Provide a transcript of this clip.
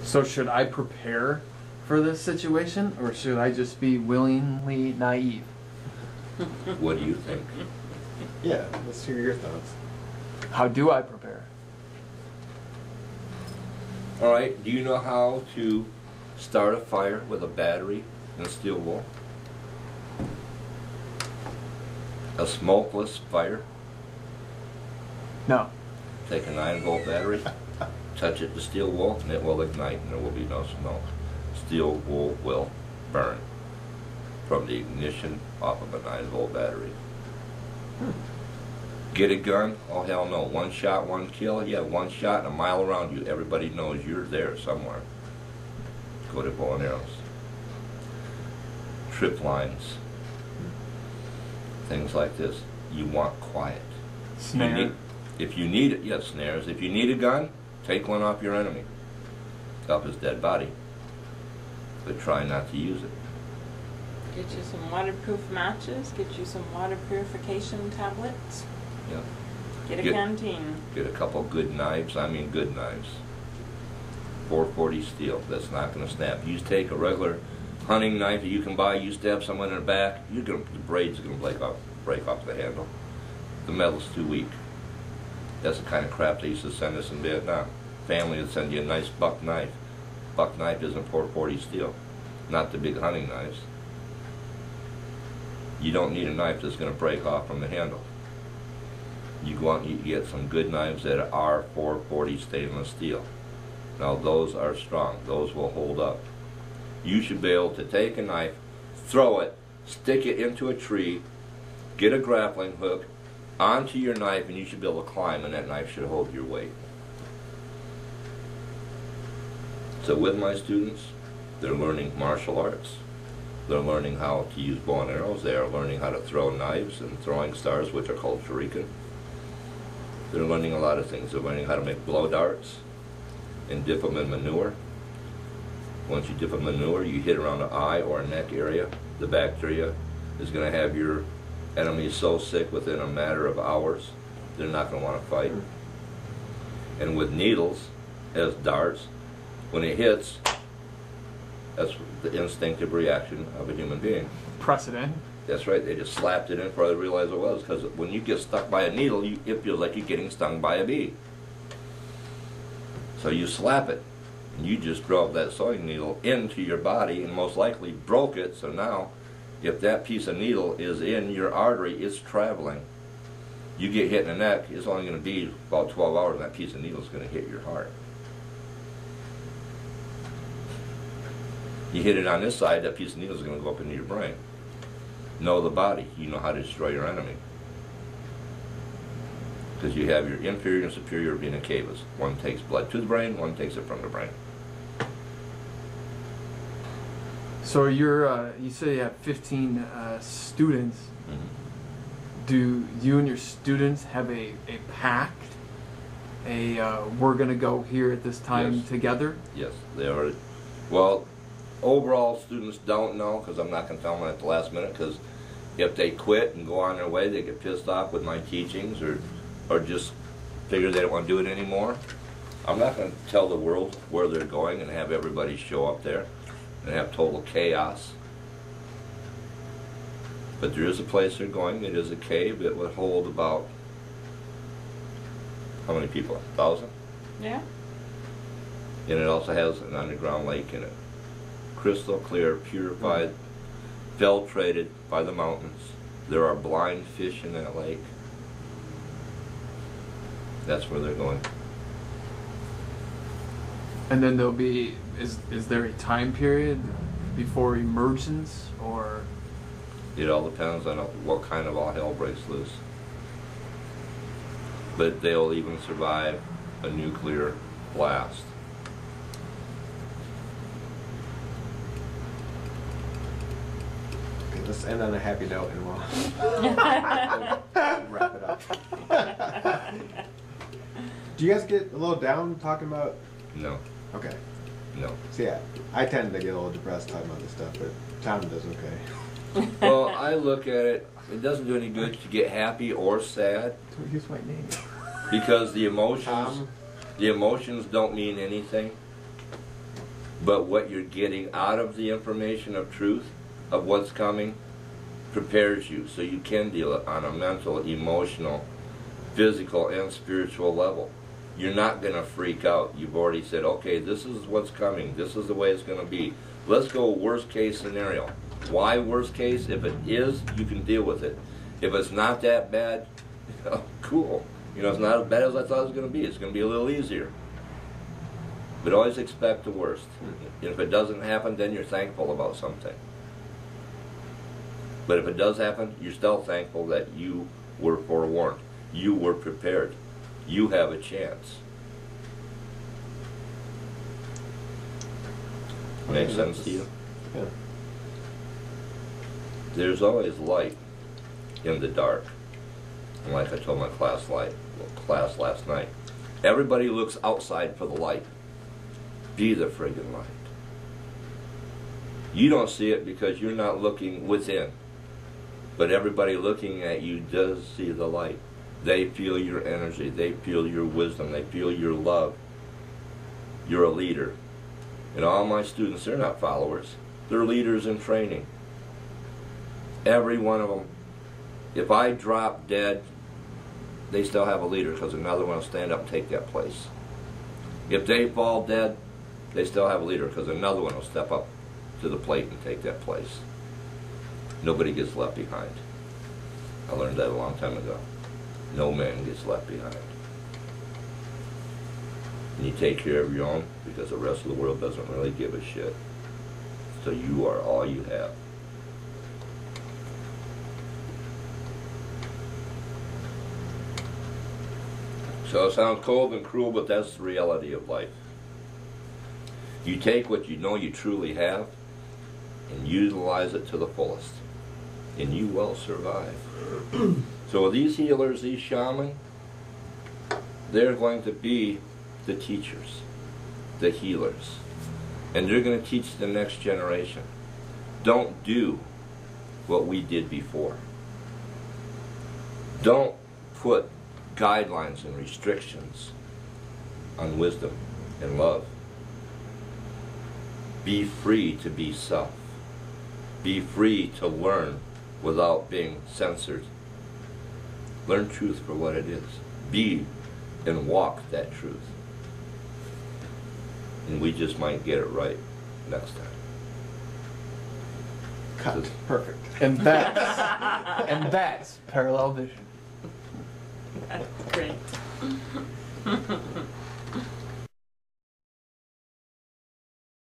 So should I prepare for this situation, or should I just be willingly naive? What do you think? Yeah, let's hear your thoughts. How do I prepare? All right, do you know how to start a fire with a battery and a steel wool? A smokeless fire? No. Take a 9-volt battery, touch it to steel wool, and it will ignite, and there will be no smoke. Steel wool will burn from the ignition off of a 9-volt battery. Get a gun? Oh hell no. One shot, one kill? Yeah, one shot and a mile around you. Everybody knows you're there somewhere. Go to bow and arrows. Trip lines. Things like this. You want quiet. Snare. If you need it, yes, snares. If you need a gun, take one off your enemy. Off his dead body. But try not to use it. Get you some waterproof matches, get you some water purification tablets. Yeah. Get a canteen. Get a couple good knives. I mean good knives. 440 steel. That's not going to snap. You take a regular hunting knife that you can buy. You stab someone in the back. The blades are going to break off the handle. The metal's too weak. That's the kind of crap they used to send us in Vietnam. Family would send you a nice buck knife. Buck knife isn't 440 steel. Not the big hunting knives. You don't need a knife that's going to break off from the handle. You go out and you get some good knives that are 440 stainless steel. Now those are strong. Those will hold up. You should be able to take a knife, throw it, stick it into a tree, get a grappling hook onto your knife, and you should be able to climb, and that knife should hold your weight. So with my students, they're learning martial arts. They're learning how to use bow and arrows. They are learning how to throw knives and throwing stars, which are called shuriken. They're learning a lot of things. They're learning how to make blow darts and dip them in manure. Once you dip them in manure, you hit around the eye or neck area. The bacteria is going to have your enemy so sick within a matter of hours, they're not going to want to fight. And with needles, as darts, when it hits, that's the instinctive reaction of a human being. Precedent. That's right, they just slapped it in before they realized it was, because when you get stuck by a needle, it feels like you're getting stung by a bee. So you slap it, and you just drove that sewing needle into your body and most likely broke it, so now if that piece of needle is in your artery, it's traveling. You get hit in the neck, it's only going to be about 12 hours and that piece of needle is going to hit your heart. You hit it on this side, that piece of needle is going to go up into your brain. Know the body. You know how to destroy your enemy. Because you have your inferior and superior vena cavas. One takes blood to the brain, one takes it from the brain. So you say you have 15 students. Mm-hmm. Do you and your students have a pact? We're going to go here at this time Yes. together? Yes, they are. Well, overall students don't know, because I'm not going to tell them at the last minute, because if they quit and go on their way, they get pissed off with my teachings or just figure they don't want to do it anymore. I'm not going to tell the world where they're going and have everybody show up there and have total chaos. But there is a place they're going. It is a cave. It would hold about, how many people? 1,000? Yeah. And it also has an underground lake in it. Crystal clear, purified, filtrated by the mountains. There are blind fish in that lake. That's where they're going. And then there'll be, is there a time period before emergence, or? It all depends on what kind of all hell breaks loose. But they'll even survive a nuclear blast. Okay, let's end on a happy note and we'll wrap it up. Do you guys get a little down talking about? No, Okay. no. So yeah, I tend to get a little depressed talking about this stuff, but Tom does okay. Well, I look at it, it doesn't do any good to get happy or sad, Don't use my name. because the Tom? emotions don't mean anything. But what you're getting out of the information of truth, of what's coming, prepares you so you can deal on a mental, emotional, physical, and spiritual level. You're not going to freak out. You've already said, okay, this is what's coming. This is the way it's going to be. Let's go worst case scenario. Why worst case? If it is, you can deal with it. If it's not that bad, cool. It's not as bad as I thought it was going to be. It's going to be a little easier. But always expect the worst. And if it doesn't happen, then you're thankful about something. But if it does happen, you're still thankful that you were forewarned. You were prepared. You have a chance. Make sense to you? Yeah. There's always light in the dark. And like I told my class last night, everybody looks outside for the light. Be the friggin' light. You don't see it because you're not looking within. But everybody looking at you does see the light. They feel your energy. They feel your wisdom. They feel your love. You're a leader. And all my students, they're not followers. They're leaders in training. Every one of them. If I drop dead, they still have a leader because another one will stand up and take that place. If they fall dead, they still have a leader because another one will step up to the plate and take that place. Nobody gets left behind. I learned that a long time ago. No man gets left behind. And you take care of your own because the rest of the world doesn't really give a shit. So you are all you have. So it sounds cold and cruel, but that's the reality of life. You take what you know you truly have and utilize it to the fullest, and you will survive. So these healers, these shamans, they're going to be the teachers, the healers, and they're going to teach the next generation. Don't do what we did before. Don't put guidelines and restrictions on wisdom and love. Be free to be self. Be free to learn without being censored. Learn truth for what it is. Be and walk that truth. And we just might get it right next time. Cut. Perfect. And that's parallel vision. That's great.